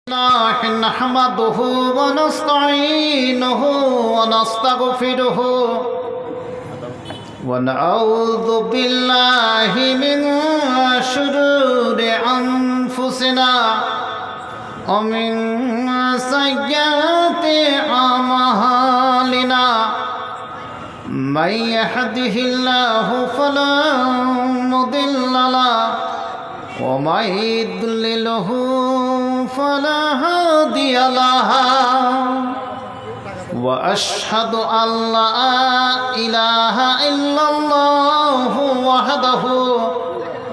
نحمده ونستعينه ونستغفره ونعوذ بالله من شرور أنفسنا ومن سيئات أعمالنا من يهده الله فلا مضل له ومن يضلله فلا هادي له وأشهد أن لا إله إلا الله وحده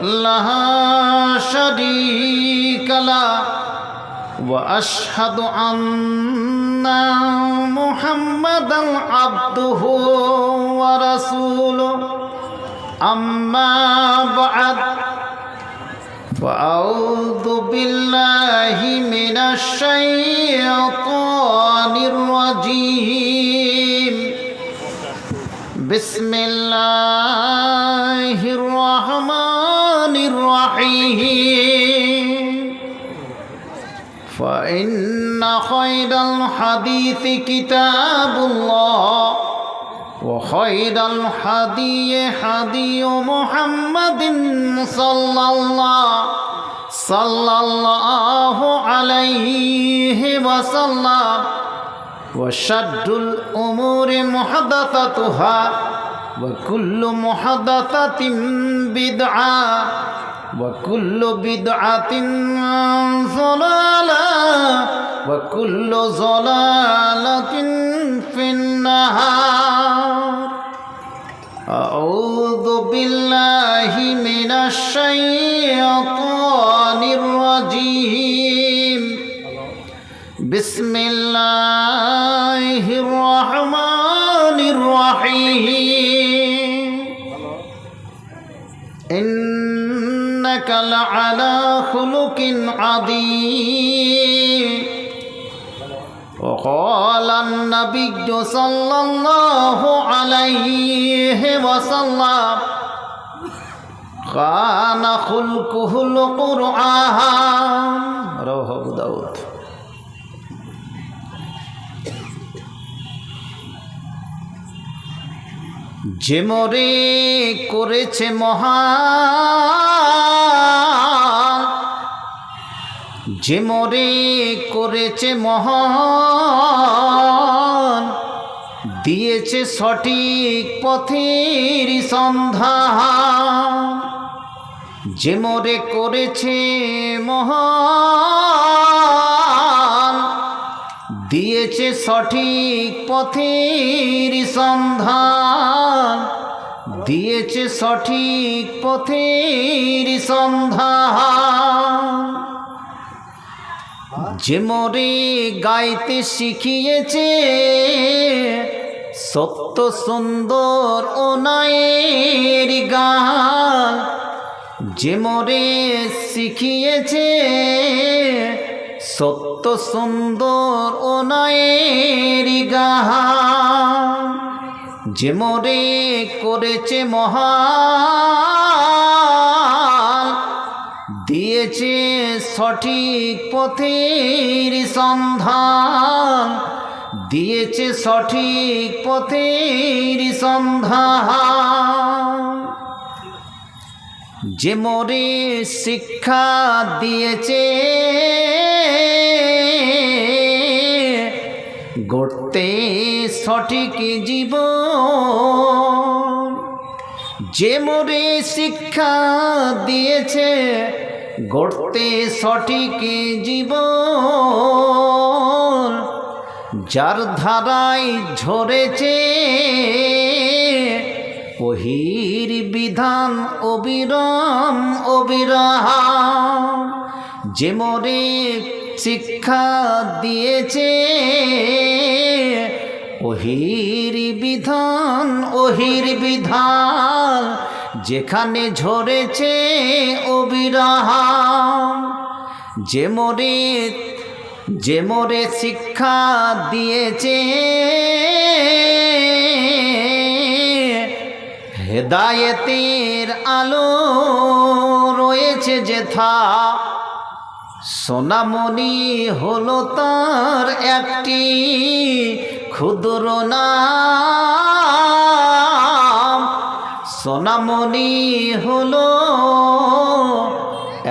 لا شريك له وأشهد أن محمدا عبده ورسوله أما بعد فأعوذ بالله من الشيطان الرجيم بسم الله الرحمن الرحيم فإن خير الحديث كتاب الله وخير الهدي هدي محمد صلى الله عليه وسلم وشر الأمور محدثاتها وكل محدثة بدعة وكل بدعة ضلالة وكل ضلالة في النار أعوذ بالله من الشيطان الرجيم بسم الله الرحمن الرحيم إنك لعلى خلق عظيم وقال النبي صلى الله عليه وسلم كان خلقه القرآن رواه أبو داود যে মোরে করেছে মহান যে মোরে করেছে মহান দিয়েছে সঠিক পথের সন্ধান যে মোরে করেছে মহান দিয়েছে সঠিক পথের সন্ধান দিয়েছে সঠিক পথের সন্ধান যে মোরে গাইতে শিখিয়েছে সত্য সুন্দর অনায়ের গান যে মোরে শিখিয়েছে সত্য সুন্দর অনায়ের গান যে মোরে করেছে মহান দিয়েছে সঠিক পথের সন্ধান দিয়েছে সঠিক পথের সন্ধান যে মোরে শিক্ষা দিয়েছে গড়তে সঠিক জীবন যে মোরে শিক্ষা দিয়েছে গড়তে সঠিক জীবন যার ধারায় ঝরেছে ওহির বিধান অবিরাম অবিরাম যে মোরে শিক্ষা দিয়েছে ওহির বিধান যেখানে ঝরেছে অবিরাম যে মোরে শিক্ষা দিয়েছে হেদায়েতের আলো রয়েছে যেথা সোনামণি হলো তার একটি ক্ষুদ্র নাম, সোনামণি হলো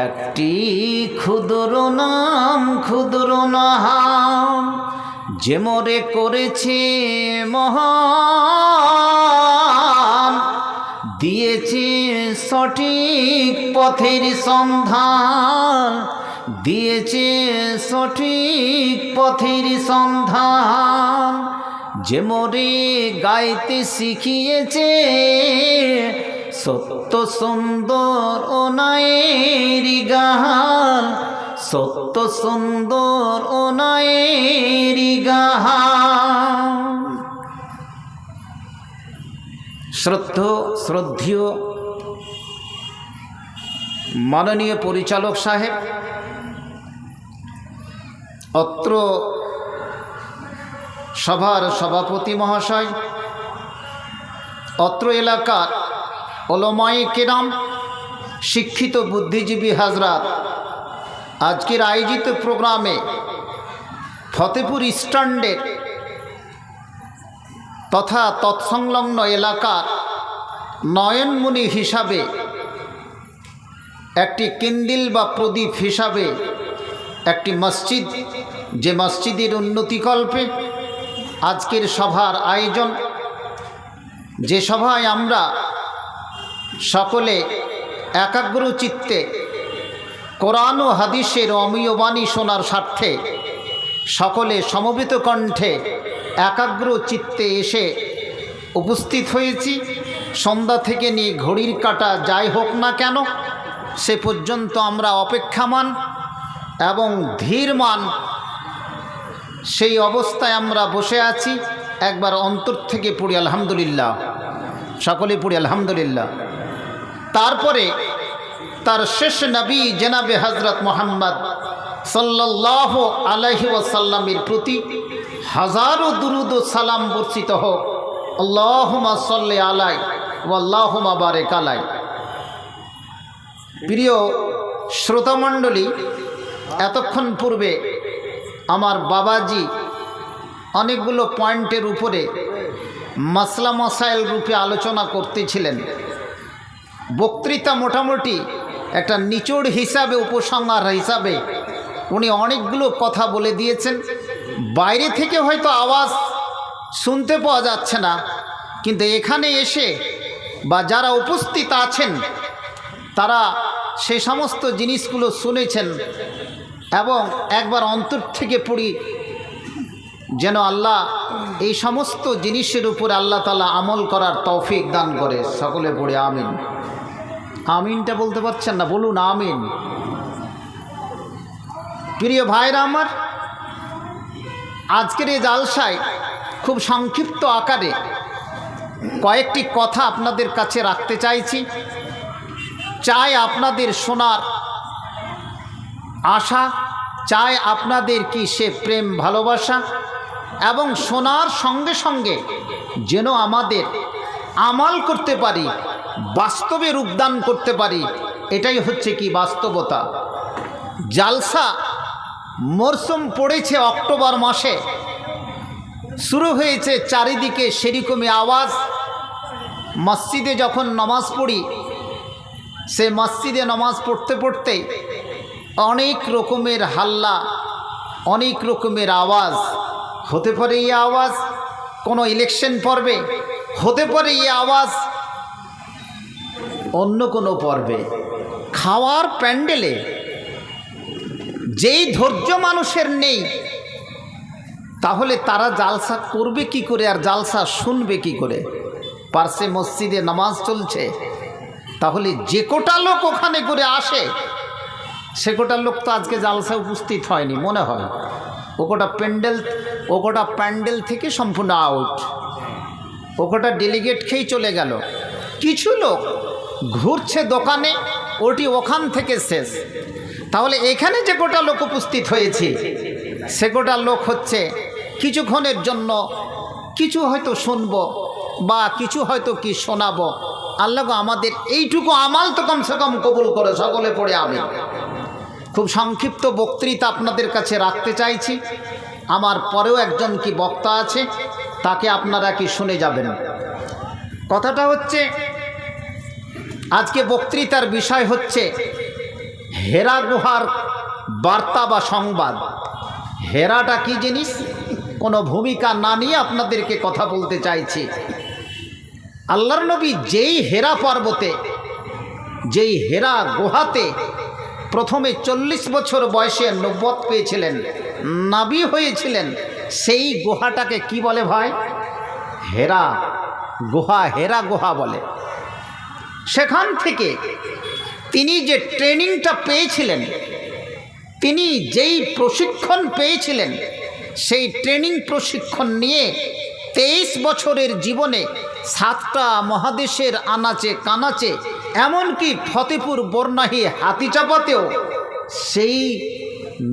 একটি ক্ষুদ্র নাম, ক্ষুদ্র নাম, যে মোরে করেছে মহান, দিয়েছে সঠিক পথের সন্ধান, দিয়েছে সঠিক পথের সন্ধান, যে মোরে গাইতে শিখিয়েছে সত্য সুন্দর অনায়ের গান, সত্য সুন্দর অনায়ের গান। শ্রদ্ধেয় মাননীয় পরিচালক সাহেব, অত্র সভার সভাপতি মহাশয়, অত্র এলাকার ওলামায়ে কেরাম, শিক্ষিত বুদ্ধিজীবী হাজরাত, আজকের আয়োজিত প্রোগ্রামে ফতেপুর স্ট্যান্ডের তথা তৎসংলগ্ন এলাকার নয়নমণি হিসাবে, একটি কেন্দিল বা প্রদীপ হিসাবে একটি মসজিদ, যে মসজিদের উন্নতিকল্পে আজকের সভার আয়োজন, যে সভায় আমরা সকলে একাগ্র চিত্তে কোরআন ও হাদিসের অমীয় বাণী শোনার স্বার্থে সকলে সমবেত কণ্ঠে একাগ্র চিত্তে এসে উপস্থিত হয়েছি। সন্ধ্যা থেকে নিয়ে ঘড়ির কাঁটা যাই হোক না কেন, সে পর্যন্ত আমরা অপেক্ষামান এবং ধীরমান, সেই অবস্থায় আমরা বসে আছি। একবার অন্তর থেকে পড়ি আলহামদুলিল্লাহ, সকলে পড়ি আলহামদুলিল্লাহ। তারপরে তার শেষ নবী জনাবে হযরত মুহাম্মদ সাল্লাল্লাহু আলাইহি ওয়াসাল্লামের প্রতি হাজারো দুরুদ ও সালাম বর্ষিত হোক। আল্লাহুম্মা সাল্লি আলাই ওয়া আল্লাহুম্মা বারিক আলাই। প্রিয় শ্রোতামণ্ডলী, এতক্ষণ পূর্বে আমার বাবাজি অনেকগুলো পয়েন্টের উপরে মাসলা মাসাইল রূপে আলোচনা করতেছিলেন। বক্তৃতা মোটামুটি একটা নিচড় হিসাবে, উপসংহার হিসাবে উনি অনেকগুলো কথা বলে দিয়েছেন। বাইরে থেকে হয়তো আওয়াজ শুনতে পাওয়া যাচ্ছে না, কিন্তু এখানে এসে বা যারা উপস্থিত আছেন তারা সে সমস্ত জিনিসগুলো শুনেছেন। এবং একবার অন্তর থেকে পড়ি যেন আল্লাহ এই সমস্ত জিনিসের উপর আল্লাহ তাআলা আমল করার তৌফিক দান করে। সকলে পড়ে আমিন। আমিনটা বলতে পারছেন না, বলুন আমিন। প্রিয় ভাইরা আমার, আজকের এই জালসায় খুব সংক্ষিপ্ত আকারে কয়েকটি কথা আপনাদের কাছে রাখতে চাইছি। চাই আপনাদের শোনার আশা, চাই আপনাদের কি সে প্রেম ভালোবাসা, এবং শোনার সঙ্গে সঙ্গে যেন আমাদের আমাল করতে পারি, বাস্তবে রূপদান করতে পারি। এটাই হচ্ছে কি বাস্তবতা। জালসা মরশুম পড়েছে অক্টোবর মাসে, শুরু হয়েছে চারিদিকে সেরকমই আওয়াজ। মসজিদে যখন নামাজ পড়ি, সে মসজিদে নামাজ পড়তে পড়তে অনেক রকমের হাল্লা, অনেক রকমের আওয়াজ। হতে পারে এই আওয়াজ কোনো ইলেকশন পর্বে, হতে পারে এই আওয়াজ অন্য কোনো পর্বে। খাওয়ার প্যান্ডেলে যেই ধৈর্য মানুষের নেই, তাহলে তারা জালসা করবে কি করে আর জালসা শুনবে কি করে? পার্শ্বে মসজিদে নামাজ চলছে, তাহলে যে কোটা লোক ওখানে করে আসে, সে কোটা লোক তো আজকে জালসায় উপস্থিত হয়নি মনে হয়। ও কোটা প্যান্ডেল থেকে সম্পূর্ণ আউট, ও কোটা ডেলিগেট খেয়েই চলে গেল। কিছু লোক ঘুরছে দোকানে, ওটি ওখান থেকে শেষ। তাহলে এখানে যে কোটা লোক উপস্থিত হয়েছে, সে কোটা লোক হচ্ছে কিছুক্ষণের জন্য কিছু হয়তো শুনবো বা কিছু হয়তো কি শোনাবো। আল্লাহ আমাদের এইটুকু আমাল তো কমসে কম কবুল করে। সকলে পড়ে আমিন। খুব সংক্ষিপ্ত বক্তৃতা আপনাদের কাছে রাখতে চাইছি। আমার পরেও একজন কি বক্তা আছে, তাকে আপনারা কি শুনে যাবেন। কথাটা হচ্ছে, আজকে বক্তৃতার বিষয় হচ্ছে হেরা গুহার বার্তা বা সংবাদ। হেরাটা কি জিনিস, কোনো ভূমিকা না নিয়ে আপনাদেরকে কথা বলতে চাইছি। আল্লাহর নবী যেই হেরা পর্বতে, যেই হেরা গুহাতে প্রথমে 40 বছর বয়সে নবুয়ত পেয়েছিলেন, নবী হয়েছিলেন, সেই গুহাটাকে কি বলে ভাই? হেরা গুহা, হেরা গুহা বলে। সেখান থেকে তিনি যে ট্রেনিংটা পেয়েছিলেন, তিনি যেই প্রশিক্ষণ পেয়েছিলেন, সেই ট্রেনিং প্রশিক্ষণ নিয়ে 23 বছরের জীবনে 7টা মহাদেশের আনাচে কানাচে, এমনকি ফতেপুর বর্ণাহী হাতিচাপাতেও সেই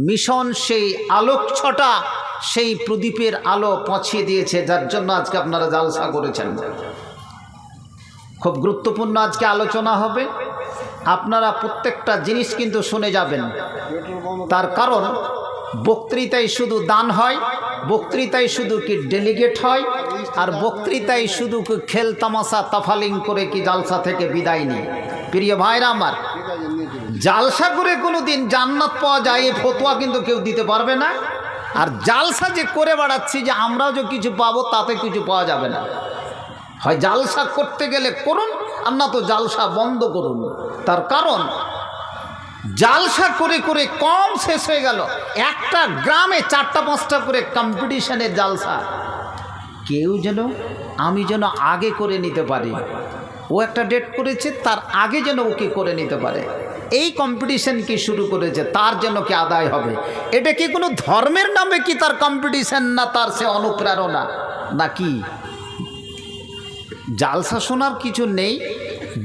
মিশন, সেই আলোক ছটা, সেই প্রদীপের আলো পৌঁছিয়ে দিয়েছে, যার জন্য আজকে আপনারা জালসা করেছেন। খুব গুরুত্বপূর্ণ আজকে আলোচনা হবে। আপনারা প্রত্যেকটা জিনিস কিন্তু শুনে যাবেন। তার কারণ বক্তৃতায় শুধু দান হয়, বক্তৃতায় শুধু কি ডেলিগেট হয়, আর বক্তৃতায় শুধু কি খেল তামাশা তাফালিং করে কি জালসা থেকে বিদায় নেই। প্রিয় ভাইরা আমার, জালসা করে কোনো দিন জান্নাত পাওয়া যায় এ ফতোয়া কিন্তু কেউ দিতে পারবে না। আর জালসা যে করে বেড়াচ্ছি যে আমরাও যে কিছু পাবো, তাতে কিছু পাওয়া যাবে না। হয় জালসা করতে গেলে করুন, আর না তো জালসা বন্ধ করুন। তার কারণ জালসা করে করে কম শেষ হয়ে গেল। একটা গ্রামে 4টা-5টা করে কম্পিটিশনের জালসা। কেউ যেন, আমি যেন আগে করে নিতে পারি, ও একটা ডেট করেছে, তার আগে যেন ওকে করে নিতে পারে। এই কম্পিটিশন কি শুরু করেছে, তার যেন কি আদায় হবে। এটা কি কোনো ধর্মের নামে কি তার কম্পিটিশন, না তার সে অনুপ্রেরণা, নাকি? জালসা শোনার কিছু নেই,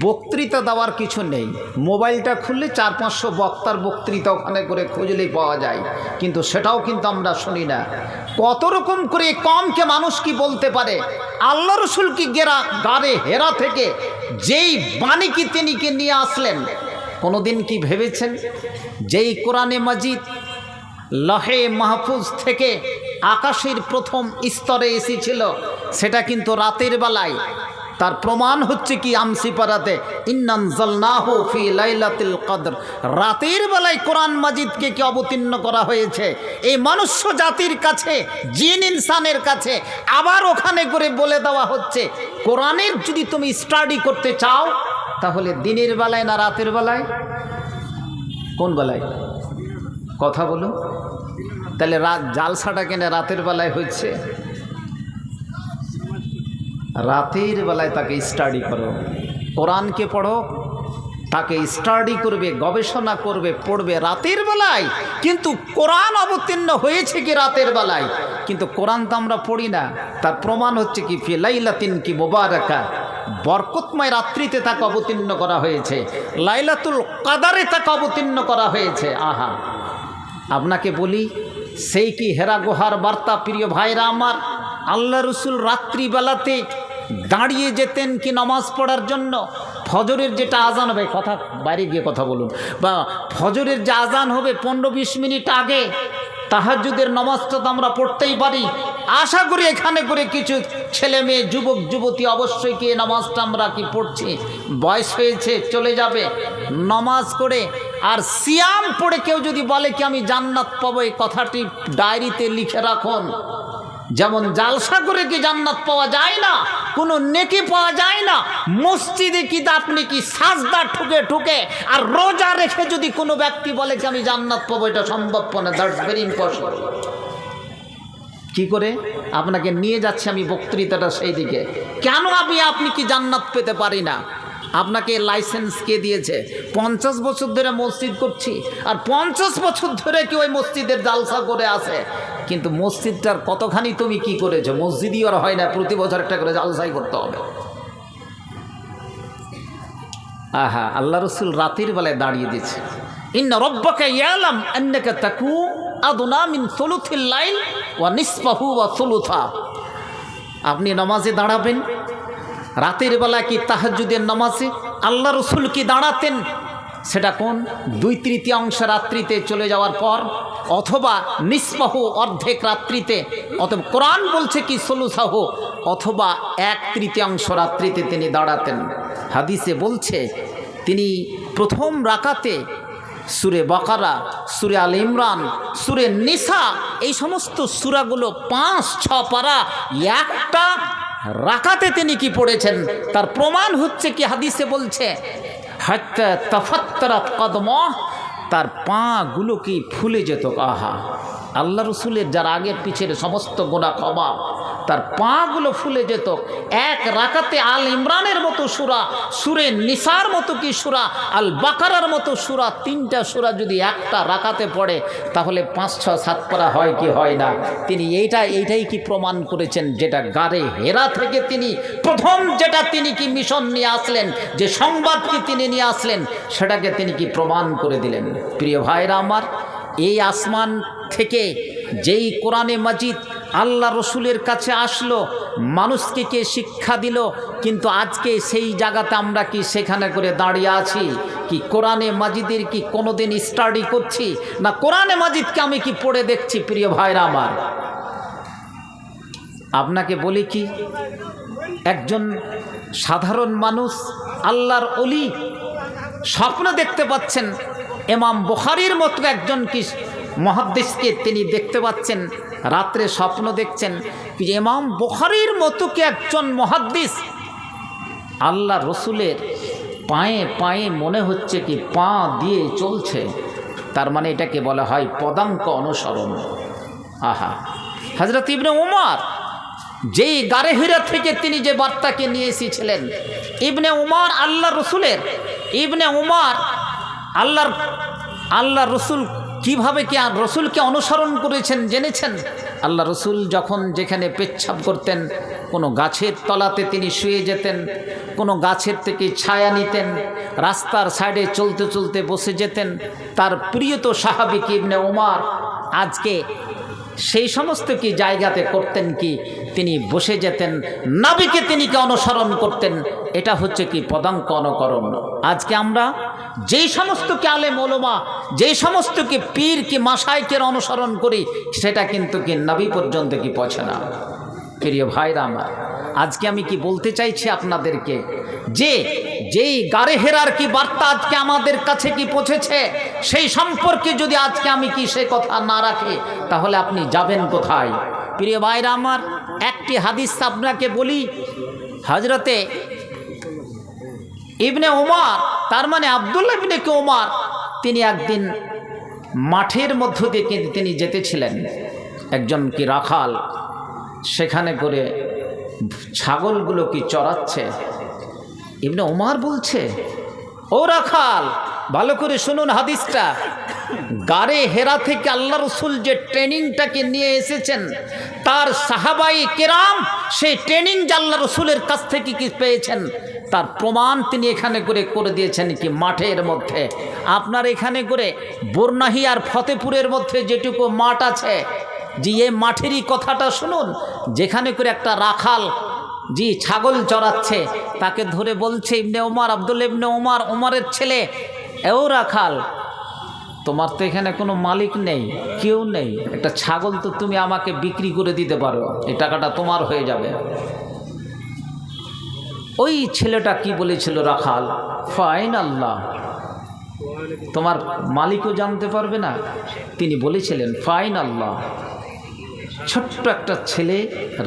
বক্তৃতা দেওয়ার কিছু নেই। মোবাইলটা খুললে 400-500 বক্তার বক্তৃতা ওখানে করে খুঁজলেই পাওয়া যায়, কিন্তু সেটাও কিন্তু আমরা শুনি না। কত রকম করে কমকে মানুষ কি বলতে পারে। আল্লাহ রসুল কি গারে হেরা থেকে যেই বাণী কি তিনি কি নিয়ে আসলেন, কোনোদিন কি ভেবেছেন? যেই কোরআনে মাজিদ লহে মাহফুজ থেকে আকাশের প্রথম স্তরে এসেছিল, সেটা কিন্তু রাতের বেলায়। তার প্রমাণ হচ্ছে কি আমসি পারাতে ইন্নানজালনাহু ফি লাইলাতুল কদর, রাতের বেলায় কোরআন মাজিদকে কি অবতীর্ণ করা হয়েছে এই মনুষ্য জাতির কাছে, জিন ইনসানের কাছে। আবার ওখানে করে বলে দেওয়া হচ্ছে, কোরআনের যদি তুমি স্টাডি করতে চাও, তাহলে দিনের বেলায় না রাতের বেলায়? কোন বেলায়? কথা বলো। তাহলে জালসাটা কেন রাতের বেলায় হচ্ছে? রাতের বেলায় তাকে স্টাডি করো, কোরআনকে পড়ো, তাকে স্টাডি করবে, গবেষণা করবে, পড়বে রাতের বেলায়। কিন্তু কোরআন অবতীর্ণ হয়েছে কি রাতের বেলায়? কিন্তু কোরআন তো আমরা পড়ি না। তার প্রমাণ হচ্ছে কি ফি লাইলাতিন কি মুবারাকা, বরকতময় রাত্রিতে তাকে অবতীর্ণ করা হয়েছে, লাইলাতুল কাদারে তাকে অবতীর্ণ করা হয়েছে। আহা, আপনাকে বলি, সেই কি হেরা গুহার বার্তা? প্রিয় ভাইরা আমার, আল্লাহ রসুল রাত্রিবেলাতে দাঁড়িয়ে যেতেন কি নামাজ পড়ার জন্য। ফজরের যেটা আজান হবে, কথা বাইরে গিয়ে কথা বলুন, বা ফজরের যে আজান হবে 15-20 মিনিট আগে তাহাজ্জুদের নামাজটা তো আমরা পড়তেই পারি। আশা করি এখানে করে কিছু ছেলে মেয়ে, যুবক যুবতী অবশ্যই কি নামাজটা আমরা কি পড়ছি। বয়স হয়েছে, চলে যাবে নামাজ করে। আর সিয়াম পড়ে কেউ যদি বলে কি আমি জান্নাত পাবো, এই কথাটি ডায়েরিতে লিখে রাখুন। যেমন জালসা করে কি জান্নাত পাওয়া যায় না, কোনো নেকি পাওয়া যায় না, মসজিদে কি আপনি কি সাজদা ঠুকে ঠুকে আর রোজা রেখে যদি কোনো ব্যক্তি বলে কি আমি জান্নাত পাবো, এটা সম্ভব না। That's very impossible. কি করে আপনাকে নিয়ে যাচ্ছে আমি বক্তৃতাটা সেই দিকে। কেন আপনি কি জান্নাত পেতে পারি না? আপনাকে লাইসেন্স কে দিয়েছে? 50 বছর ধরে মসজিদ করছি, আর 50 বছর ধরে কি ওই মসজিদের জালসা করে আসে। কিন্তু মসজিদটার কতখানি তুমি কি করেছো? মসজিদই আর হয় না, প্রতি বছর একটা করে জালসাই করতে হবে। আহা, আল্লাহ রসুল রাতের বেলায় দাঁড়িয়ে দিচ্ছে। ইন্না রাব্বাকা ইয়ালাম আন্নাকা তাকুম আদনা মিন সুলুথিল লাইল ওয়া নিসফাহু ওয়া সুলুথা। আপনি নামাজে দাঁড়াবেন রাতের বেলা কি তাহাজ্জুদের নামাজে। আল্লাহ রসুল কি দাঁড়াতেন সেটা কোন 2/3 রাত্রিতে চলে যাওয়ার পর, অথবা নিসফাহু অর্ধেক রাত্রিতে, অথবা কোরআন বলছে কি সুলুসাহু, অথবা 1/3 রাত্রিতে তিনি দাঁড়াতেন। হাদিসে বলছে তিনি প্রথম রাকাতে সূরা বাকারা, সূরা আল ইমরান, সূরা নিসা, এই সমস্ত সূরাগুলো 5-6 পারা একটা রাকাতে তিনি কি পড়েছেন। তার প্রমাণ হচ্ছে কি হাদিসে বলছে হাত্তা তাফাত্তারাত কদমাহ, তার পাগুলো কি ফুলে যেত। আহা, আল্লাহ রসুলের যার আগের পিছের সমস্ত গুনাহ ক্ষমা, তার পাগুলো ফুলে যেত। এক রাকাতে আল ইমরানের মতো সূরা, সূরা নিসার মতো কি সূরা, আল বাকারার মতো সূরা, 3টা সূরা যদি একটা রাকাতে পড়ে তাহলে 5-6-7 পারা হয় কি হয় না। তিনি এইটাই কি প্রমাণ করেছেন, যেটা গারে হেরা থেকে তিনি প্রথম যেটা তিনি কি মিশন নিয়ে আসলেন, যে সংবাদকে তিনি নিয়ে আসলেন, সেটাকে তিনি কি প্রমাণ করে দিলেন। প্রিয় ভাইরা আমার, এই আসমান থেকে যেই কোরআনে মাজিদ আল্লাহ রসুলের কাছে আসলো, মানুষকে কে শিক্ষা দিল, কিন্তু আজকে সেই জায়গাতে আমরা কি সেখানে করে দাঁড়িয়ে আছি? কি কোরআনে মাজিদের কি কোনোদিন স্টাডি করছি? না কোরআনে মাজিদকে আমি কি পড়ে দেখছি? প্রিয় ভাইরা আমার, আপনাকে বলি কি, একজন সাধারণ মানুষ আল্লাহর ওলি স্বপ্ন দেখতে পাচ্ছেন, ইমাম বুখারীর মতো একজন কি মুহাদ্দিসকে তিনি দেখতে পাচ্ছেন, রাত্রে স্বপ্ন দেখছেন যে ইমাম বুখারীর মতো কি একজন মুহাদ্দিস আল্লাহ রসুলের পায়ে পায়ে মনে হচ্ছে কি পা দিয়ে চলছে। তার মানে এটাকে বলা হয় পদাঙ্ক অনুসরণ। আহা, হযরত ইবনে উমর যেই গারে হিরা থেকে তিনি যে বার্তাকে নিয়ে এসেছিলেন, ইবনে উমর আল্লাহ রসুলের, ইবনে উমর আল্লাহ রসুল কীভাবে কি রসুলকে অনুসরণ করেছেন জেনেছেন? আল্লাহ রসুল যখন যেখানে পেচ্ছাপ করতেন, কোনো গাছের তলাতে তিনি শুয়ে যেতেন, কোনো গাছের থেকে ছায়া নিতেন, রাস্তার সাইডে চলতে চলতে বসে যেতেন। তার প্রিয়ত সাহাবী কি ইবনে উমর আজকে সেই সমস্ত কি জায়গাতে করতেন কি, তিনি বসে যেতেন, নবীকে তিনি কি অনুসরণ করতেন। এটা হচ্ছে কি পদাঙ্ক অনুকরণ। আজকে আমরা যেই সমস্ত কি আলেম ওলামা, যেই সমস্ত কি পীর কি মাশায়েখের অনুসরণ করি, সেটা কিন্তু কি নবী পর্যন্ত কি পৌঁছে না। প্রিয় ভাইরা আমার, আজকে আমি কি বলতে চাইছি আপনাদেরকে, যে যেই গারে হেরার কি বার্তা আজকে আমাদের কাছে কি পৌঁছেছে, সেই সম্পর্কে যদি আজকে আমি কি সে কথা না রাখি, তাহলে আপনি যাবেন কোথায়? প্রিয় ভাইরা আমার, একটি হাদিস আপনাকে বলি। হযরতে ইবনে উমর, তার মানে আব্দুল্লাহ ইবনে উমর, তিনি একদিন মাঠের মধ্য দিয়ে তিনি যেতেছিলেন। একজন কি রাখাল সেখানে করে ছাগলগুলো কি চড়াচ্ছে। ইবনে উমর বলছে, ও রাখাল, ভালো করে শুনুন হাদিসটা। গারে হেরা থেকে আল্লাহ রসুল যে ট্রেনিংটাকে নিয়ে এসেছেন, তার সাহাবাই কেরাম সেই ট্রেনিং যে আল্লাহ রসুলের কাছ থেকে কি পেয়েছেন, তার প্রমাণ তিনি এখানে করে দিয়েছেন কি মাঠের মধ্যে। আপনার এখানে করে বর্ণাহী আর ফতেপুরের মধ্যে যেটুকু মাঠ আছে, যে এই মাঠেরই কথাটা শুনুন, যেখানে করে একটা রাখাল জি ছাগল চড়াচ্ছে, তাকে ধরে বলছে ইবনে উমর, আব্দুল্লাহ ইবনে উমর, উমরের ছেলে, এও রাখাল, তোমার তো এখানে কোনো মালিক নেই, কেউ নেই, একটা ছাগল তো তুমি আমাকে বিক্রি করে দিতে পারো, এই টাকাটা তোমার হয়ে যাবে। ওই ছেলেটা কি বলেছিল রাখাল, ফাইন আল্লাহ, তোমার মালিকও জানতে পারবে না। তিনি বলেছিলেন ফাইন আল্লাহ। ছোট্ট একটা ছেলে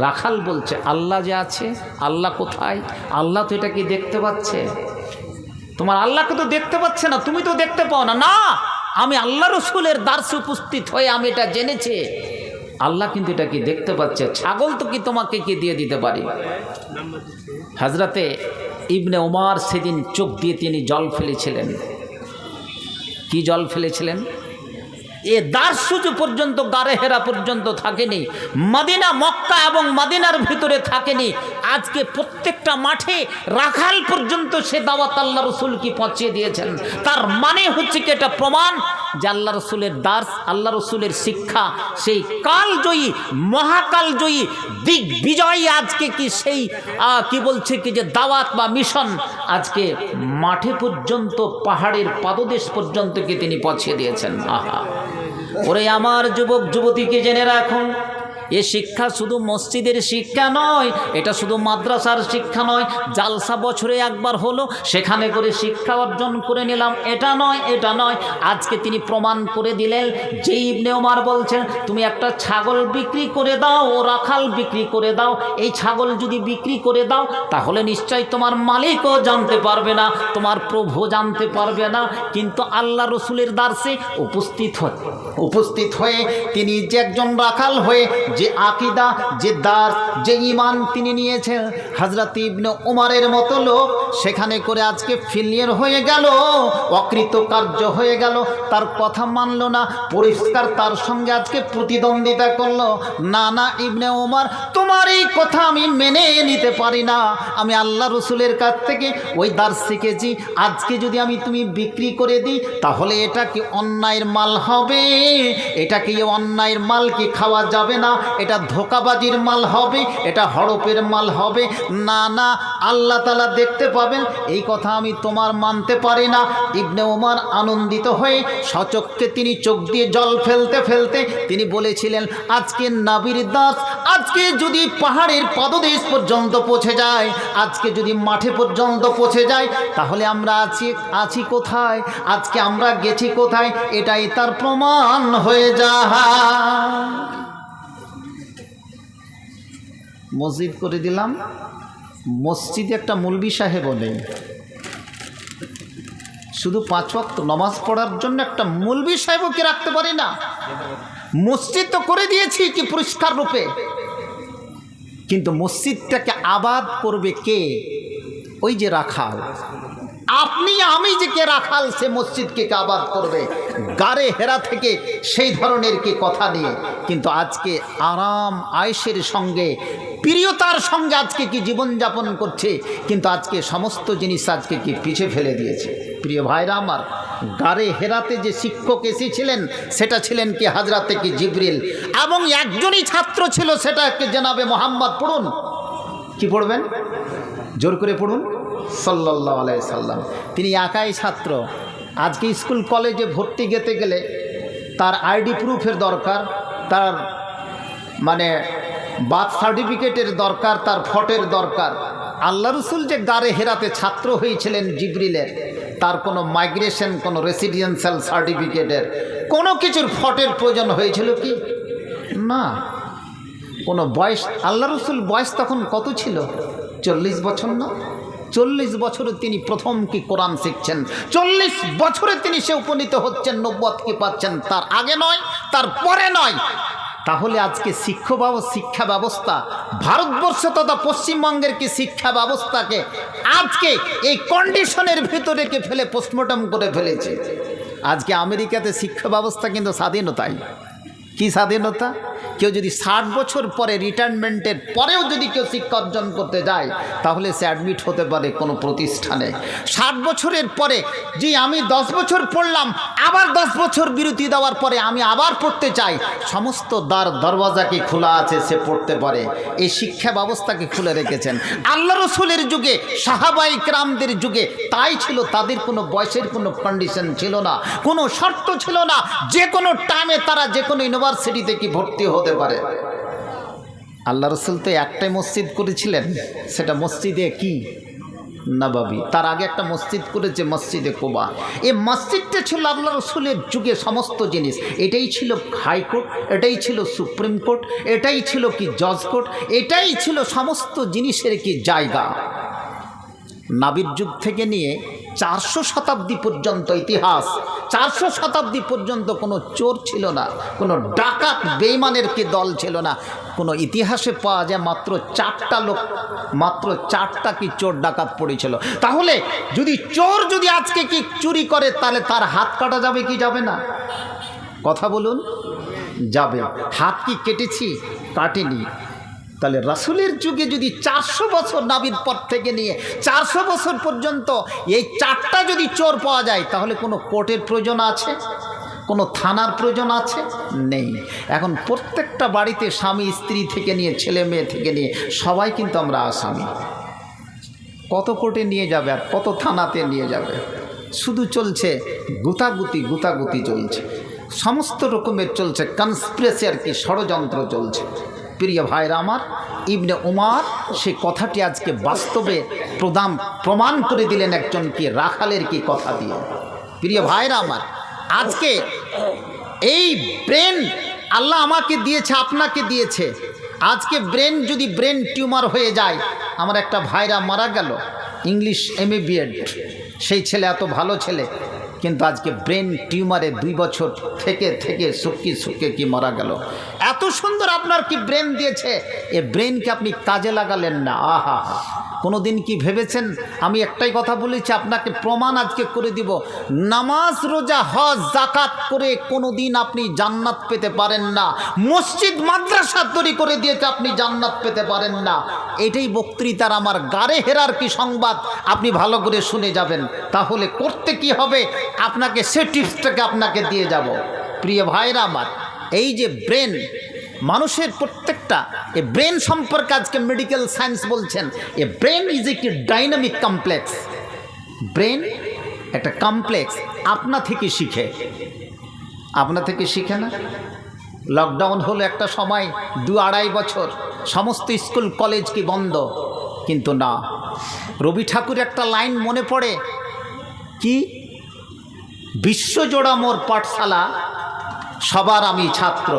রাখাল বলছে, আল্লাহ যে আছে, আল্লাহ কোথায়? আল্লাহ তো এটা কি দেখতে পাচ্ছে? তোমার আল্লাহকে তো দেখতে পাচ্ছে না, তুমি তো দেখতে পাও না। না, আমি আল্লাহ রসুলের দার্সে উপস্থিত হয়ে আমি এটা জেনেছি, আল্লাহ কিন্তু এটা কি দেখতে পাচ্ছে। ছাগল তো কি তোমাকে কি দিয়ে দিতে পারি? হযরতে ইবনে উমর সেদিন চোখ দিয়ে তিনি জল ফেলেছিলেন। কি জল ফেলেছিলেন? এ দার্সুজ পর্যন্ত, গারে হেরা পর্যন্ত থাকেনি, মদিনা, মক্কা এবং মদিনার ভিতরে থাকেনি। আজকে প্রত্যেকটা মাঠে রাখাল পর্যন্ত সে দাওয়াত আল্লাহ রসুল কি পৌঁছিয়ে দিয়েছেন। তার মানে হচ্ছে কি এটা প্রমাণ যে আল্লাহ রসুলের দার্স, আল্লাহ রসুলের শিক্ষা, সেই কালজয়ী মহাকালজয়ী দিগ্বিজয়ী আজকে কি সেই কি বলছে কি যে দাওয়াত বা মিশন আজকে মাঠে পর্যন্ত, পাহাড়ের পাদদেশ পর্যন্ত কি তিনি পৌঁছে দিয়েছেন। আহা, ওরে আমার যুবক যুবতীকে জেনে রাখুন, এ শিক্ষা শুধু মসজিদের শিক্ষা নয়, এটা শুধু মাদ্রাসার শিক্ষা নয়, জালসা বছরে একবার হলো সেখানে করে শিক্ষা অর্জন করে নিলাম, এটা নয়, এটা নয়। আজকে তিনি প্রমাণ করে দিলেন, যে ইবনে ওমর বলছেন তুমি একটা ছাগল বিক্রি করে দাও, ও রাখাল বিক্রি করে দাও, এই ছাগল যদি বিক্রি করে দাও তাহলে নিশ্চয় তোমার মালিকও জানতে পারবে না, তোমার প্রভু জানতে পারবে না। কিন্তু আল্লাহ রসুলের দার্সে উপস্থিত হয়ে তিনি যে একজন রাখাল হয়ে যে আকিদা, যে দার্স, যে ঈমান তিনি নিয়েছেন, হযরত ইবনে ওমরের মতো লোক সেখানে করে আজকে ফেলিয়ার হয়ে গেল, অকৃতকার্য হয়ে গেল, তার কথা মানল না, পরিষ্কার তার সঙ্গে আজকে প্রতিদ্বন্দ্বিতা করলো। না না ইবনে ওমর, তোমার এই কথা আমি মেনে নিতে পারি না, আমি আল্লাহ রসুলের কাছ থেকে ওই দার্স শিখেছি, আজকে যদি আমি তুমি বিক্রি করে দিই তাহলে এটা কি অন্যায়ের মাল হবে? এটা কি অন্যায়ের মাল কি খাওয়া যাবে না? এটা ধোকাবাজির মাল হবে, এটা হড়পের মাল হবে। না না, আল্লাহ তাআলা দেখতে পাবেন, এই কথা আমি তোমার মানতে পারি না। ইবনে ওমর আনন্দিত হয়ে সচক্ষে তিনি চোখ দিয়ে জল ফেলতে ফেলতে তিনি বলেছিলেন, আজকে নবীর দাস আজকে যদি পাহাড়ের পদদেশ পর্যন্ত পৌঁছে যায়, আজকে যদি মাঠে পর্যন্ত পৌঁছে যায়, তাহলে আমরা আছি কোথায়? আজকে আমরা গেছি কোথায়? এটাই তার প্রমাণ হয়ে যায়। মসজিদ করে দিলাম, মসজিদে একটা মৌলভী সাহেব নেই, শুধু 5 ওয়াক্ত নামাজ পড়ার জন্য একটা মৌলভী সাহেবও কি রাখতে পারি না? মসজিদ তো করে দিয়েছি কি পরিষ্কার রূপে, কিন্তু মসজিদটাকে আবাদ করবে কে? ওই যে রাখাল, আপনি আমি যে কে রাখাল, সে মসজিদকে আবাদ করবে গারে হেরা থেকে সেই ধরনের কি কথা নিয়ে। কিন্তু আজকে আরাম আয়েশের সঙ্গে, প্রিয়তার সঙ্গে আজকে কি জীবনযাপন করছে, কিন্তু আজকে সমস্ত জিনিস আজকে কি পিছিয়ে ফেলে দিয়েছে। প্রিয় ভাইরা আমার, গারে হেরাতে যে শিক্ষক এসেছিলেন সেটা ছিলেন কি হযরতে কি জিবরিল, এবং একজনই ছাত্র ছিল, সেটা কি জনাবে মোহাম্মদ। পড়ুন, কি পড়বেন? জোর করে পড়ুন, সাল্লাল্লাহু আলাইহি সাল্লাম। তিনি একাই ছাত্র। আজকে স্কুল কলেজে ভর্তি যেতে গেলে তার আইডি প্রুফের দরকার, তার মানে বার্থ সার্টিফিকেটের দরকার, তার ফটোর দরকার। আল্লাহ রসুল যে গারে হেরাতে ছাত্র হয়েছিলেন জিবরিলের, তার কোনো মাইগ্রেশন, কোনো রেসিডেন্সিয়াল সার্টিফিকেটের, কোনো কিছুর ফটোর প্রয়োজন হয়েছিল কি? না। কোনো বয়স, আল্লাহ রসুল বয়স তখন কত ছিল? 40 বছর না? 40 বছরে তিনি প্রথম কি কোরআন শিখছেন, 40 বছরে তিনি সে উপনীত হচ্ছেন, নবুয়ত কি পাচ্ছেন, তার আগে নয়, তার পরে নয়। তাহলে আজকে শিক্ষা ব্যবস্থা ভারতবর্ষ তথা পশ্চিমবঙ্গের কি শিক্ষা ব্যবস্থাকে আজকে এই কন্ডিশনের ভিতরে কে ফেলে পোস্টমর্টম করে ফেলেছে। আজকে আমেরিকাতে শিক্ষা ব্যবস্থা কিন্তু স্বাধীনতাই। কি স্বাধীনতা? কেউ যদি 60 বছর পরে রিটায়ারমেন্টের পরেও যদি কেউ শিক্ষা অর্জন করতে যায়, তাহলে সে অ্যাডমিট হতে পারে কোনো প্রতিষ্ঠানে। 60 বছরের পরে যে আমি 10 বছর পড়লাম, আবার 10 বছর বিরতি দেওয়ার পরে আমি আবার পড়তে চাই, সমস্ত দরওয়াজা কি খোলা আছে, সে পড়তে পারে। এই শিক্ষা ব্যবস্থাকে খুলে রেখেছেন আল্লাহ রসুলের যুগে, সাহাবায়ে কেরামদের যুগে তাই ছিল। তাদের কোনো বয়সের কোনো কন্ডিশন ছিল না, কোনো শর্ত ছিল না, যে কোনো টাইমে তারা যে কোনো ইউনিভার্সিটিতে কি ভর্তি হতে পারে। আল্লাহ রসুল তো একটাই মসজিদ করেছিলেন, সেটা মসজিদে কি নববী। তার আগে একটা মসজিদ করেছে মসজিদে কুবা। এই মসজিদটা ছিল আল্লাহ রসুলের যুগে সমস্ত জিনিস। এটাই ছিল হাইকোর্ট, এটাই ছিল সুপ্রিম কোর্ট, এটাই ছিল কি জজ কোর্ট, এটাই ছিল সমস্ত জিনিসের কি জায়গা। নবীর যুগ থেকে নিয়ে 400 শতাব্দী পর্যন্ত ইতিহাস, 400 শতাব্দী পর্যন্ত কোনো চোর ছিল না, কোনো ডাকাত বেঈমানের কি দল ছিল না। কোনো ইতিহাসে পাওয়া যায় মাত্র 4টা লোক, মাত্র 4টা কি চোর ডাকাত পড়েছিল। তাহলে যদি চোর যদি আজকে কি চুরি করে, তাহলে তার হাত কাটা যাবে কি যাবে না? কথা বলুন, যাবে। হাত কি কেটেছি? কাটেনি। তাহলে রাসূলের যুগে যদি 400 বছর, নবীর পর থেকে নিয়ে 400 বছর পর্যন্ত এই 4টা যদি চোর পাওয়া যায়, তাহলে কোনো কোর্টের প্রয়োজন আছে? কোনো থানার প্রয়োজন আছে? নেই। এখন প্রত্যেকটা বাড়িতে স্বামী স্ত্রী থেকে নিয়ে ছেলে মেয়ে থেকে নিয়ে সবাই কিন্তু আমরা আসামি। কত কোর্টে নিয়ে যাবে আর কত থানাতে নিয়ে যাবে? শুধু চলছে গুতাগুতি চলছে, সমস্ত রকমের চলছে কনস্পিরেসি, আর কি ষড়যন্ত্র চলছে। প্রিয় ভাইরা আমার, ইবনে উমার সে কথাটি আজকে বাস্তবে প্রমাণ করে দিলেন একজন কি রাখালের কি কথা দিয়ে। প্রিয় ভাইরা আমার, আজকে এই ব্রেন আল্লাহ আমাকে দিয়েছে, আপনাকে দিয়েছে। আজকে যদি ব্রেন টিউমার হয়ে যায়, আমার একটা ভাইরা মারা গেল, ইংলিশ MA BEd, সেই ছেলে এত ভালো ছেলে, কিন্তু আজকে ব্রেন টিউমারে 2 বছর থেকে শুকিয়ে কি মারা গেল। এত সুন্দর আপনার কি ব্রেন দিয়েছে, এ ব্রেনকে আপনি কাজে লাগালেন না। আহা, কোনো দিন কি ভেবেছেন? আমি একটাই কথা বলেছি, আপনাকে প্রমাণ আজকে করে দিব, নামাজ রোজা হজ জাকাত করে কোনো দিন আপনি জান্নাত পেতে পারেন না। মসজিদ মাদ্রাসা তৈরি করে দিয়েছে, আপনি জান্নাত পেতে পারেন না। এটাই বক্তৃতার আমার গাড়ে হেরার কি সংবাদ, আপনি ভালো করে শুনে যাবেন। তাহলে করতে কি হবে, আপনাকে সে টিপসটাকে আপনাকে দিয়ে যাব। প্রিয় ভাইরা আমার, এই যে ব্রেন, মানুষের প্রত্যেকটা এ ব্রেন সম্পর্কে আজকে মেডিকেল সায়েন্স বলছেন, এ ব্রেন ইজ একটি ডাইনামিক কমপ্লেক্স। ব্রেন একটা কমপ্লেক্স, আপনা থেকে শিখে না। লকডাউন হলো একটা সময়, 2-2.5 বছর সমস্ত স্কুল কলেজ কি বন্ধ, কিন্তু না, রবি ঠাকুর একটা লাইন মনে পড়ে, কি বিশ্বজোড়া মোর পাঠশালা, সবার আমি ছাত্র।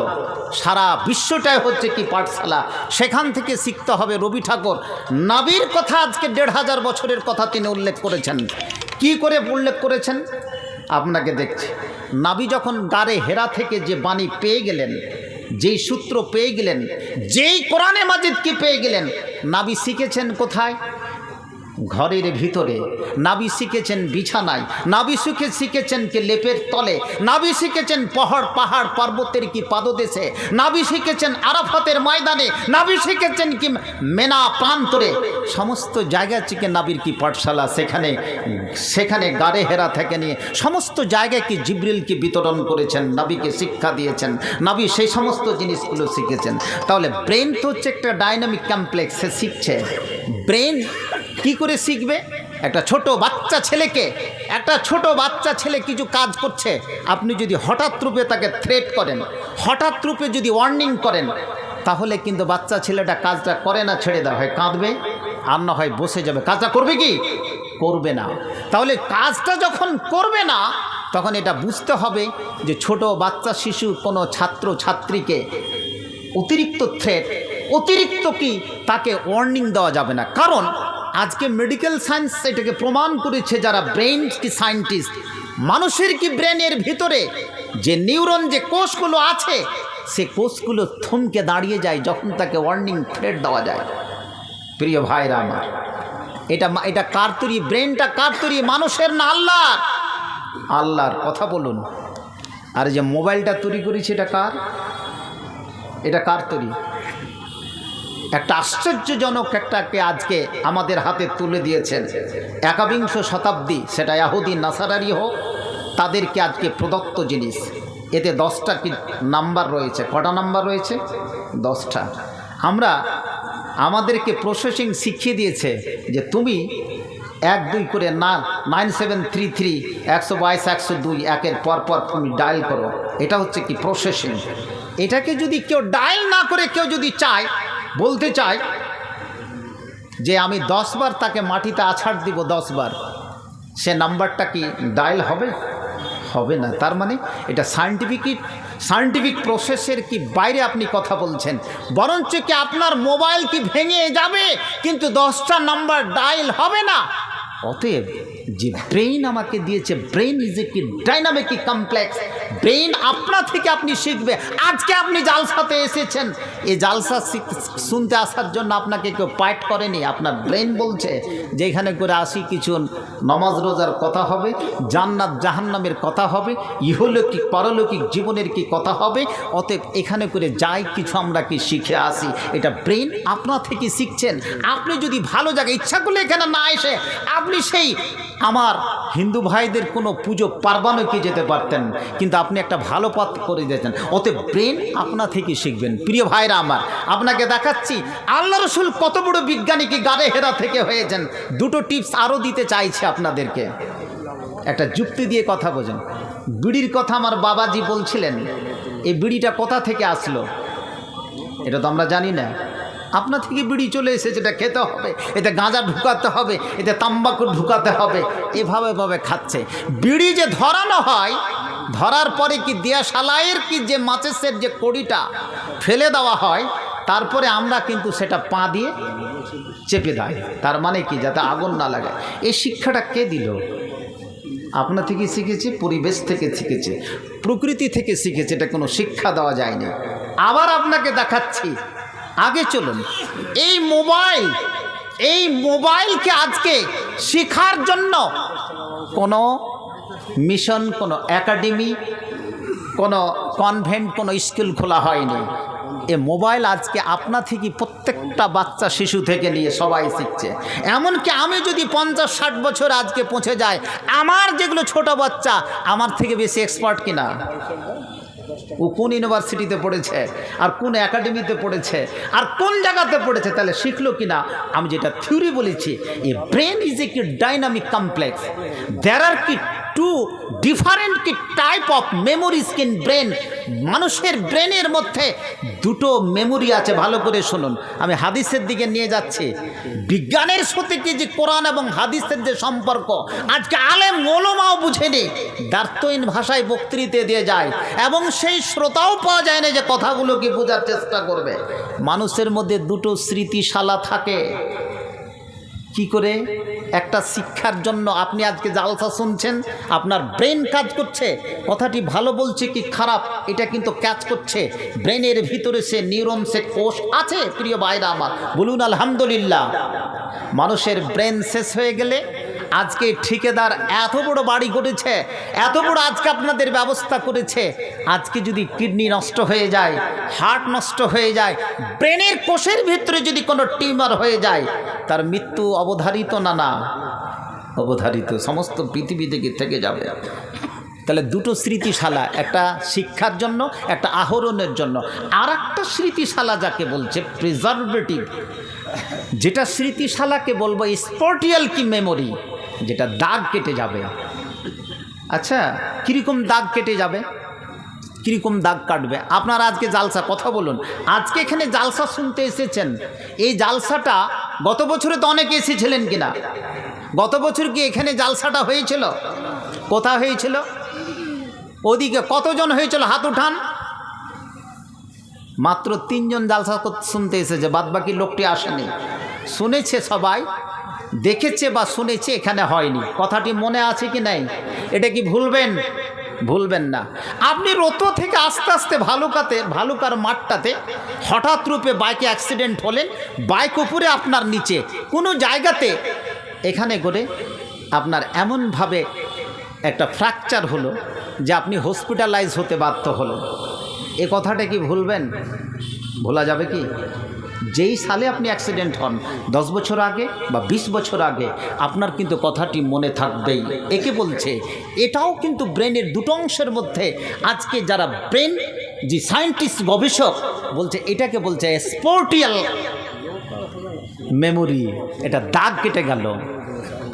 সারা বিশ্বটাই হচ্ছে কি পাঠশালা, সেখান থেকে শিখতে হবে। রবি ঠাকুর নাবির কথা আজকে 1500 বছরের কথা তিনি উল্লেখ করেছেন। কি করে উল্লেখ করেছেন আপনাকে দেখছি। নাবি যখন গারে হেরা থেকে যে বাণী পেয়ে গেলেন, যেই সূত্র পেয়ে গেলেন, যেই কোরআনে মাজিদ কি পেয়ে গেলেন, নাবি শিখেছেন কোথায়? ঘরের ভিতরে। নাবি শিখেছেন বিছানায়, নাবি শিখেছেন কি লেপের তলে, নাবি শিখেছেন পাহাড় পর্বতের কি পাদদেশে, নাবি শিখেছেন আরাফাতের ময়দানে, নাবি শিখেছেন কি মেনা প্রান্তরে। সমস্ত জায়গা থেকে নাবির কি পাঠশালা, সেখানে গারে হেরা থেকে নিয়ে সমস্ত জায়গায় কি জিবরিল কি বিতরণ করেছেন, নাবিকে শিক্ষা দিয়েছেন, নাবি সেই সমস্ত জিনিসগুলো শিখেছেন। তাহলে ব্রেন তো হচ্ছে একটা ডাইনামিক কমপ্লেক্স, সে শিখছে। ব্রেন কি করে শিখবে? একটা ছোট বাচ্চা ছেলে কিছু কাজ করছে, আপনি যদি হঠাৎ রূপে তাকে থ্রেট করেন, হঠাৎ রূপে যদি ওয়ার্নিং করেন, তাহলে কিন্তু বাচ্চা ছেলেটা কাজটা করে না, ছেড়ে দেওয়া হয়, কাঁদবে, আর না হয় বসে যাবে। কাজটা করবে কি? করবে না। তাহলে কাজটা যখন করবে না, তখন এটা বুঝতে হবে যে ছোট বাচ্চা শিশু কোনো ছাত্র ছাত্রীকে অতিরিক্ত থ্রেট, অতিরিক্ত কি তাকে ওয়ার্নিং দেওয়া যাবে না। কারণ আজকে মেডিকেল সায়েন্স এটাকে প্রমাণ করেছে, যারা ব্রেন কি সায়েন্টিস্ট, মানুষের কি ব্রেনের ভিতরে যে নিউরন, যে কোষগুলো আছে, সে কোষগুলো থমকে দাঁড়িয়ে যায় যখন তাকে ওয়ার্নিং থ্রেট দেওয়া যায়। প্রিয় ভাইরা আমার, এটা কার তৈরি? ব্রেনটা কার তৈরি? মানুষের না আল্লাহর? আল্লাহর। কথা বলুন। আর যে মোবাইলটা তৈরি করেছে, এটা কার তৈরি? একটা আশ্চর্যজনক একটাকে আজকে আমাদের হাতে তুলে দিয়েছেন। 21 শতাব্দী, সেটা ইহুদি নাসারারি হোক, তাদেরকে আজকে প্রদত্ত জিনিস। এতে 10টা কি নাম্বার রয়েছে। কটা নাম্বার রয়েছে? 10টা। আমাদেরকে প্রসেসিং শিখিয়ে দিয়েছে যে তুমি 1-2 করে 9733 122 102 একের পর তুমি ডায়াল করো। এটা হচ্ছে কি প্রসেসিং। এটাকে যদি কেউ ডায়াল না করে, কেউ যদি বলতে চায় যে আমি 10 বার তাকে মাটিতে আছাড় দিব, 10 বার, সে নাম্বারটা কি ডায়াল হবে না। তার মানে এটা সায়েন্টিফিক প্রসেসের কি বাইরে আপনি কথা বলছেন। বরঞ্চ কি আপনার মোবাইল কি ভেঙে যাবে, কিন্তু 10টা নাম্বার ডায়াল হবে না। অতএব যে ব্রেন আমাকে দিয়েছে, ব্রেন ইজ এ কি ডাইনামিক কমপ্লেক্স। ব্রেন আপনা থেকে আপনি শিখবে। আজকে আপনি জালসাতে এসেছেন, এই জালসা শুনতে আসার জন্য আপনাকে কেউ পাইট করেনি। আপনার ব্রেন বলছে যে এখানে করে আসি, কিছু নমাজ রোজার কথা হবে, জান্নাত জাহান্নামের কথা হবে, ইহলৌকিক পরলৌকিক জীবনের কি কথা হবে। অতএব এখানে করে যাই কিছু আমরা কি শিখে আসি। এটা ব্রেন আপনা থেকে শিখছেন। আপনি যদি ভালো জায়গায় ইচ্ছা করলে এখানে না এসে আপনি সেই আমার হিন্দু ভাইদের কোনো পুজো পার্বণে কি যেতে পারতেন, কিন্তু আপনি একটা ভালো পথ করে দিয়েছেন। ওতে ব্রেন আপনা থেকে শিখবেন। প্রিয় ভাইরা আমার, আপনাকে দেখাচ্ছি আল্লাহ রসুল কত বড় বিজ্ঞানী, কি গাড়ে হেরা থেকে হয়েছেন। দুটো টিপস আরও দিতে চাইছি আপনাদেরকে, একটা যুক্তি দিয়ে কথা বোঝেন। বিড়ির কথা আমার বাবাজি বলছিলেন, এই বিড়িটা কোথা থেকে আসলো এটা তো আমরা জানি না। আপনা থেকে বিড়ি চলে এসেছে, এটা খেতে হবে, এতে গাঁজা ঢুকাতে হবে, এতে তাম্বাকু ঢুকাতে হবে, এভাবে খাচ্ছে। বিড়ি যে ধরানো হয়, ধরার পরে কি দিয়াশালাইয়ের কি যে মাচিসের যে কড়িটা ফেলে দেওয়া হয়, তারপরে আমরা কিন্তু সেটা পা দিয়ে চেপে দেয়। তার মানে কি, যাতে আগুন না লাগে। এই শিক্ষাটা কে দিল? আপনা থেকে শিখেছে, পরিবেশ থেকে শিখেছে, প্রকৃতি থেকে শিখেছে, এটা কোনো শিক্ষা দেওয়া যায়নি। আবার আপনাকে দেখাচ্ছি, আগে চলুন। এই মোবাইলকে আজকে শেখার জন্য কোনো মিশন, কোনো একাডেমি, কোনো কনভেন্ট, কোনো স্কুল খোলা হয়নি। এ মোবাইল আজকে আপনা থেকে প্রত্যেকটা বাচ্চা, শিশু থেকে নিয়ে সবাই শিখছে। এমনকি আমি যদি 50-60 বছর আজকে পৌঁছে যায়, আমার যেগুলো ছোট বাচ্চা আমার থেকে বেশি এক্সপার্ট কিনা, ও কোন ইউনিভার্সিটিতে পড়েছে, আর কোন একাডেমিতে পড়েছে, আর কোন জায়গাতে পড়েছে, তাহলে শিখলো কিনা। আমি যেটা থিওরি বলেছি, এ ব্রেন ইজ এ কি ডাইনামিক কমপ্লেক্স, দেয়ার আর কি টু ডিফারেন্ট কি type of memories in brain. মানুষের ব্রেনের মধ্যে দুটো মেমোরি আছে, ভালো করে শুনুন। আমি হাদিসের দিকে নিয়ে যাচ্ছি। বিজ্ঞানের সাথে কি যে কোরআন এবং হাদিসের যে সম্পর্ক, আজকে আলেম ওলামাও বুঝেনি, দার্থহীন ভাষায় বক্তৃতা দিয়ে যায়, এবং সেই শ্রোতাও পাওয়া যায় না যে কথাগুলোকে বোঝার চেষ্টা করবে। মানুষের মধ্যে দুটো স্মৃতিশালা থাকে। কি করে? একটা শিক্ষার জন্য আপনি আজকে জালসা শুনছেন, আপনার ব্রেন কাজ করছে, কথাটি ভালো বলছে কি খারাপ এটা কিন্তু কাজ করছে। ব্রেনের ভিতরে সে নিউরন, সে কোষ আছে। প্রিয় ভাইরা আমার, বলুন আলহামদুলিল্লাহ। মানুষের ব্রেন শেষ হয়ে গেলে, আজকে ঠিকাদার এত বড় বাড়ি করেছে, এত বড় আজকে আপনাদের ব্যবস্থা করেছে, আজকে যদি কিডনি নষ্ট হয়ে যায়, হার্ট নষ্ট হয়ে যায়, ব্রেনের কোষের ভিতরে যদি কোনো টিউমার হয়ে যায়, তার মৃত্যু অবধারিত না অবধারিত, সমস্ত পৃথিবী থেকে যাবে। তাহলে দুটো স্মৃতিশালা, একটা শিক্ষার জন্য, একটা আহরণের জন্য। আর একটা স্মৃতিশালা যাকে বলছে প্রিজার্ভেটিভ, যেটা স্মৃতিশালাকে বলবো স্পটিয়াল কি মেমোরি, যেটা দাগ কেটে যাবে। আচ্ছা, কীরকম দাগ কেটে যাবে, কীরকম দাগ কাটবে? আপনারা আজকে জালসা, কথা বলুন, আজকে এখানে জালসা শুনতে এসেছেন, এই জালসাটা গত বছরে তো অনেকে এসেছিলেন কিনা? গত বছর কি এখানে জালসাটা হয়েছিল? কোথায় হয়েছিল? ওদিকে কতজন হয়েছিল? হাত উঠান। মাত্র 3 জন জালসা শুনতে এসেছে, বাদবাকি লোকটি আসেনি। শুনেছে সবাই, দেখেছে বা শুনেছে, এখানে হয়নি। কথাটি মনে আছে কি নাই? এটা কি ভুলবেন? ভুলবেন না। আপনি রোতো থেকে আস্তে আস্তে ভালুকার মাঠটাতে হঠাৎ রূপে বাইকে অ্যাক্সিডেন্ট হলেন, বাইক উপরে আপনার নিচে কোনো জায়গাতে এখানে করে আপনার এমনভাবে একটা ফ্র্যাকচার হলো যে আপনি হসপিটালাইজ হতে বাধ্য হলেন। এ কথাটা কি ভুলবেন? ভোলা যাবে কি? যেই সালে আপনি অ্যাক্সিডেন্ট হন, 10 বছর আগে বা 20 বছর আগে, আপনার কিন্তু কথাটি মনে থাকবেই। একে বলছে, এটাও কিন্তু ব্রেনের দুটো অংশের মধ্যে আজকে যারা ব্রেন যে সায়েন্টিস্ট, গবেষক বলছে, এটাকে বলছে স্পটিয়াল মেমোরি। এটা দাগ কেটে গেল।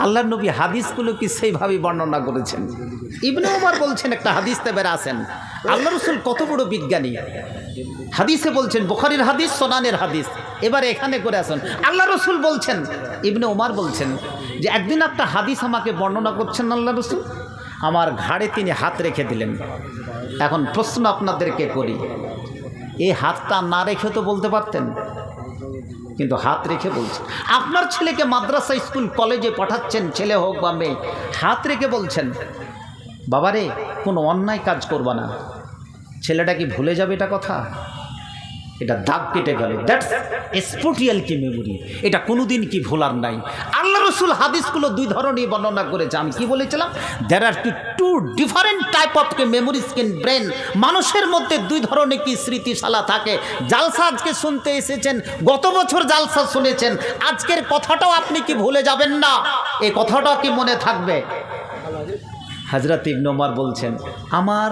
আল্লাহর নবী হাদিসগুলো কি সেইভাবে বর্ণনা করেছেন। ইবনে ওমর বলছেন, একটা হাদিসতে বের আসেন, আল্লাহ রসুল কত বড় বিজ্ঞানী, হাদিসে বলছেন, বুখারীর হাদিস, সুনানের হাদিস। এবারে এখানে করে আসেন, আল্লাহ রসুল বলছেন, ইবনে ওমর বলছেন যে একদিন একটা হাদিস আমাকে বর্ণনা করছেন আল্লাহ রসুল, আমার ঘাড়ে তিনি হাত রেখে দিলেন। এখন প্রশ্ন আপনাদেরকে করি, এই হাতটা না রেখে তো বলতে পারতেন, কিন্তু হাত রেখে বলছেন। আপনার ছেলেকে মাদ্রাসা, স্কুল, কলেজে পাঠাচ্ছেন, ছেলে হোক বা মেয়ে, হাত রেখে বলছেন, বাবারে কোনো অন্যায় কাজ করবা না। ছেলেটা কি ভুলে যাবে এটা কথা? এটা দাগ কেটে গেল। দ্যাটস স্পটিয়াল কি মেমোরি, এটা কোনোদিন কি ভোলার নাই। আল্লাহ রসুল হাদিসগুলো দুই ধরনের বর্ণনা করেছে। আমি কি বলেছিলাম? There are two different type of memory skin brain. মানুষের মধ্যে দুই ধরনের কি স্মৃতিশালা থাকে। জালসা আজকে শুনতে এসেছেন, গত বছর জালসা শুনেছেন, আজকের কথাটাও আপনি কি ভুলে যাবেন না? এই কথাটাও কি মনে থাকবে? হযরত ইবনে ওমর বলছেন, আমার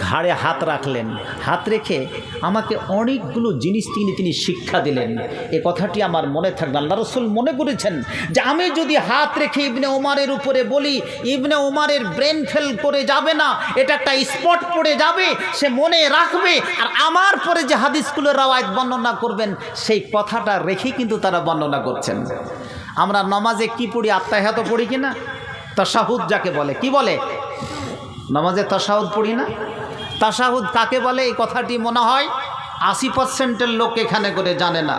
ঘাড়ে হাত রাখলেন, হাত রেখে আমাকে অনেকগুলো জিনিস তিনি শিক্ষা দিলেন। এ কথাটি আমার মনে থাকবে। আল্লাহ রসুল মনে করেছেন যে আমি যদি হাত রেখে ইবনে ওমরের উপরে বলি, ইবনে ওমরের ব্রেন ফেল করে যাবে না, এটা একটা স্পট পড়ে যাবে, সে মনে রাখবে। আর আমার পরে যে হাদিসগুলো রাওয়ায়াত বর্ণনা করবেন, সেই কথাটা রেখেই কিন্তু তারা বর্ণনা করছেন। আমরা নামাজে কি পড়ি? আত্তাহিয়াত পড়ি কি না? তাশাহুদ যাকে বলে, কি বলে? নামাজে তাশাহুদ পড়ি না? তাশাহুদ কাকে বলে? এই কথাটি মনে হয় 80% লোক এখানে করে জানে না।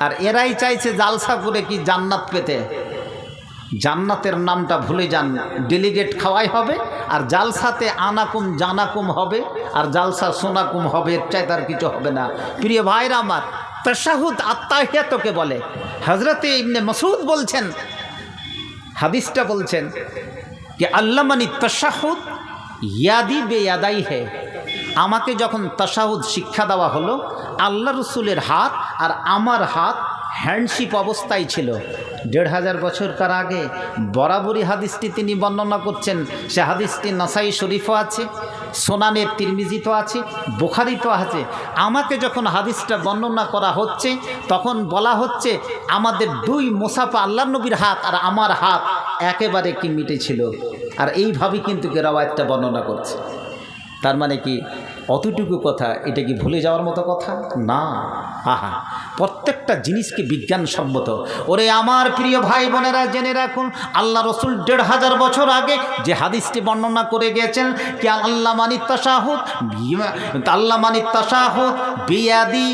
আর এরাই চাইছে জালসা করে কি জান্নাত পেতে। জান্নাতের নামটা ভুলে যান। ডেলিগেট খাওয়াই হবে, আর জালসাতে আনাকুম জানাকুম হবে, আর জালসা সোনাকুম হবে। এর চাই তার কিছু হবে না। প্রিয় ভাইরা আমার, তাশাহুদ আত্তাহিয়াতকে বলে। হযরতে ইবনে মাসউদ বলছেন, হাদিসটা বলছেন যে আল্লামানি তাশাহুদ ইয়াদি বেয়াদাই হে। আমাকে যখন তাশাহুদ শিক্ষা দেওয়া হলো, আল্লাহ রসুলের হাত আর আমার হাত হ্যান্ডশিপ অবস্থায় ছিল। 1500 বছরকার আগে বরাবরই হাদিসটি তিনি বর্ণনা করছেন। সে হাদিসটি নাসাই শরীফও আছে, সোনানের তিরমিজিতে আছে, বুখারীতে আছে। আমাকে যখন হাদিসটা বর্ণনা করা হচ্ছে, তখন বলা হচ্ছে আমাদের দুই মুসাফা, আল্লাহ নবীর হাত আর আমার হাত একেবারে কি মিটেছিল। আর এইভাবেই কিন্তু রাওয়ায়াতটা বর্ণনা করছে। তার মানে কি অতটুকু কথা, এটা কি ভুলে যাওয়ার মতো কথা না? আহা, প্রত্যেকটা জিনিসকে বিজ্ঞানসম্মত। ওরে আমার প্রিয় ভাই বোনেরা, জেনে রাখুন, আল্লাহ রসুল 1500 বছর আগে যে হাদিসটি বর্ণনা করে গিয়েছেন কি আল্লাহ মানিত তাশাহুদ বিয়াদি,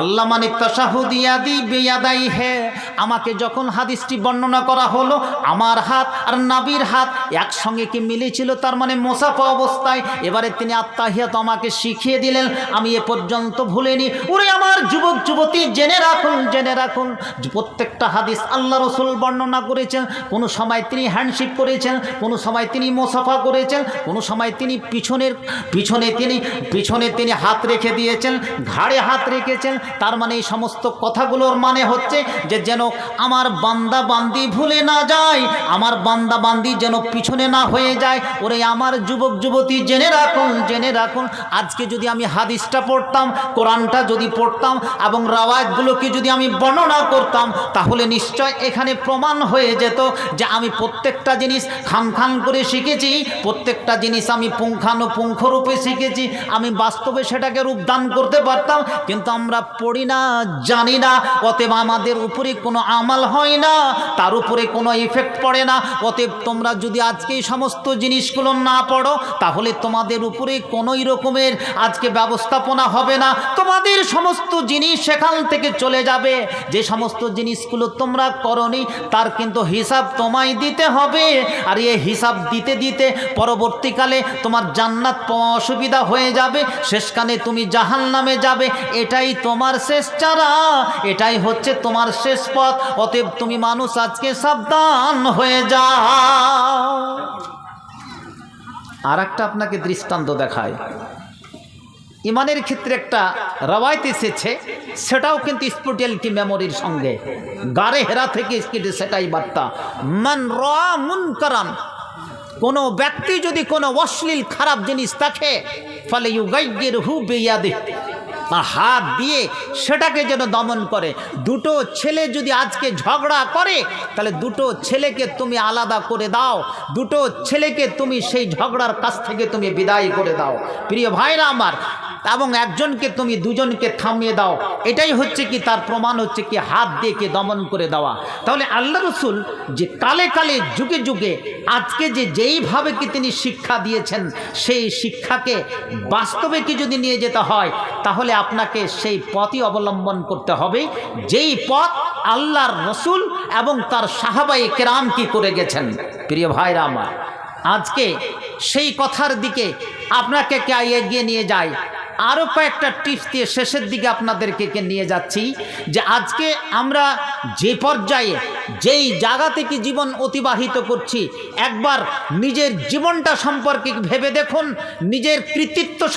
আল্লাহ মানে তাশাহুদ ইয়াদি বেয়াদাই হে। আমাকে যখন হাদিসটি বর্ণনা করা হলো, আমার হাত আর নবীর হাত একসঙ্গে কি মিলেছিল, তার মানে মুসাফা অবস্থায়। এবারে তিনি আত্তাহিয়াত আমাকে শিখিয়ে দিলেন, আমি এ পর্যন্ত ভুলিনি। ওরে আমার যুবক যুবতী, জেনে রাখুন, প্রত্যেকটা হাদিস আল্লাহ রসুল বর্ণনা করেছেন। কোনো সময় তিনি হ্যান্ডশিপ করেছেন, কোনো সময় তিনি মুসাফা করেছেন, কোনো সময় তিনি পিছনে তিনি হাত রেখে দিয়েছেন, ঘাড়ে হাত রেখেছেন। তার মানে এই সমস্ত কথাগুলোর মানে হচ্ছে যে যেন আমার বান্দা বান্দি ভুলে না যায়, আমার বান্দা বান্দি যেন পিছনে না হয়ে যায়। ওরে আমার যুবক যুবতী, জেনে রাখুন, আজকে যদি আমি হাদিসটা পড়তাম, কোরআনটা যদি পড়তাম এবং রাওয়ায়াতগুলোকে যদি আমি বর্ণনা করতাম, তাহলে নিশ্চয় এখানে প্রমাণ হয়ে যেত যে আমি প্রত্যেকটা জিনিস খান করে শিখেছি, প্রত্যেকটা জিনিস আমি পুঙ্খানুপুঙ্খ রূপে শিখেছি, আমি বাস্তবে সেটাকে রূপদান করতে পারতাম। কিন্তু আমরা পড়ি না, জানি না, অতএব আমাদের উপরে কোনো আমাল হয় না, তার উপরে কোনো ইফেক্ট পড়ে না। অতএব তোমরা যদি আজকে এই সমস্ত জিনিসগুলো না পড়ো, তাহলে তোমাদের উপরে কোনোই রকমের আজকে ব্যবস্থাপনা হবে না। তোমাদের সমস্ত জিনিস সেখান থেকে চলে যাবে। যে সমস্ত জিনিসগুলো তোমরা করনি, তার কিন্তু হিসাব তোমায় দিতে হবে। আর এই হিসাব দিতে দিতে পরবর্তীকালে তোমার জান্নাত পাওয়া অসুবিধা হয়ে যাবে, শেষকালে তুমি জাহান্নামে যাবে। এটাই তোমার শেষ চারা, এটাই হচ্ছে তোমার শেষ পথ। অতএব তুমি মানুষ আজকে সাবধান হয়ে যাও। আর একটা আপনাকে দৃষ্টান্ত দেখায়। ইমানের ক্ষেত্রে একটা রাওয়ায়াত এসেছে, সেটাও কিন্তু স্পিরিচুয়ালিটি মেমোরির সঙ্গে। গারে হেরা থেকে সেটাই বার্তা, মান রা মুনকারান, কোনো ব্যক্তি যদি কোনো অশ্লীল খারাপ জিনিস দেখে, ফলে ইউগাইয়িরহু বিয়াদিহি, হাত দিয়ে সেটাকে যেন দমন করে। দুটো ছেলে যদি আজকে ঝগড়া করে, তাহলে দুটো ছেলেকে তুমি আলাদা করে দাও, দুটো ছেলেকে তুমি সেই ঝগড়ার কাছ থেকে তুমি বিদায় করে দাও প্রিয় ভাইরা আমার, এবং একজনকে তুমি দুজনকে থামিয়ে দাও। এটাই হচ্ছে কি তার প্রমাণ হচ্ছে কি হাত দিয়ে কে দমন করে দেওয়া। তাহলে আল্লাহ রসুল যে কালে কালে যুগে যুগে আজকে যেইভাবে কি তিনি শিক্ষা দিয়েছেন, সেই শিক্ষাকে বাস্তবে কি যদি নিয়ে যেতে হয়, তাহলে আপনাকে সেই পথই অবলম্বন করতে হবে, যেই পথ আল্লাহর রসুল এবং তার সাহাবায়ে কেরাম কি করে গেছেন। প্রিয় ভাইরা আমার, আজকে সেই কথার দিকে আপনাকে কে এগিয়ে নিয়ে যায়। আরও কয়েকটা টিপস দিয়ে শেষের দিকে আপনাদেরকে নিয়ে যাচ্ছি যে আজকে আমরা যে পর্যায়ে যেই জায়গা থেকে জীবন অতিবাহিত করছি, একবার নিজের জীবনটা সম্পর্কে ভেবে দেখুন, নিজের কৃতিত্ব